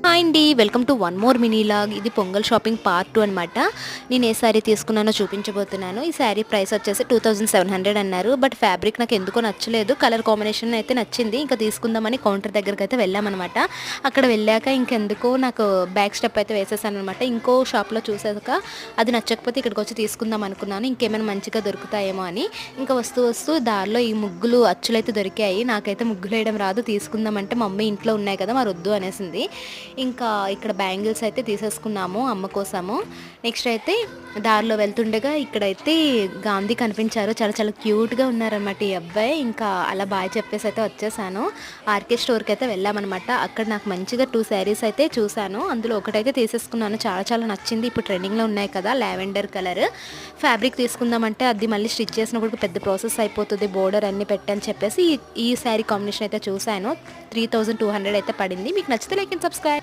Hi అండి, welcome to one more mini log. ఇది pongal shopping part 2 అనమాట. నేను ఏ శారీ తీసుకున్నానో చూపించబోతున్నాను. ఈ శారీ ప్రైస్ వచ్చేసి 2700 అన్నారు. బట్ ఫ్యాబ్రిక్ నాకు ఎందుకో నచ్చలేదు. కలర్ కాంబినేషన్ అయితే నచ్చింది. ఇంకా తీసుకుందామని కౌంటర్ దగ్గరికి అయితే వెళ్ళామన్నమాట. అక్కడ వెళ్ళాక ఇంకెందుకో నాకు బ్యాక్ స్టెప్ అయితే వేసేసాను అనమాట. ఇంకో షాప్లో చూసాక అది నచ్చకపోతే ఇక్కడికి వచ్చి తీసుకుందాం అనుకున్నాను, ఇంకేమైనా మంచిగా దొరుకుతాయేమో అని. ఇంకా వస్తూ దారిలో ఈ ముగ్గులు అచ్చులైతే దొరికాయి. నాకైతే ముగ్గులు వేయడం రాదు. తీసుకుందామంటే మమ్మీ ఇంట్లో ఉన్నాయి కదా మరి వద్దు అనేసింది. ఇంకా ఇక్కడ బ్యాంగిల్స్ అయితే తీసేసుకున్నాము అమ్మ కోసము. నెక్స్ట్ అయితే దారిలో వెళ్తుండగా ఇక్కడైతే గాంధీ కనిపించారు. చాలా చాలా క్యూట్గా ఉన్నారన్నమాట ఈ అబ్బాయి. ఇంకా అలా బాయ్ చెప్పేసి అయితే వచ్చేసాను. ఆర్కే స్టోర్కి అయితే వెళ్ళామన్నమాట. అక్కడ నాకు మంచిగా 2 శారీస్ అయితే చూశాను. అందులో ఒకటైతే తీసేసుకున్నాను. చాలా చాలా నచ్చింది. ఇప్పుడు ట్రెండింగ్లో ఉన్నాయి కదా లావెండర్ కలర్. ఫ్యాబ్రిక్ తీసుకుందామంటే అది మళ్ళీ స్టిచ్ చేసినప్పుడు పెద్ద ప్రాసెస్ అయిపోతుంది, బోర్డర్ అన్నీ పెట్టని చెప్పేసి ఈ శారీ కాంబినేషన్ అయితే చూశాను. 3200 అయితే పడింది. మీకు నచ్చితే లైక్ అండ్ సబ్స్క్రైబ్.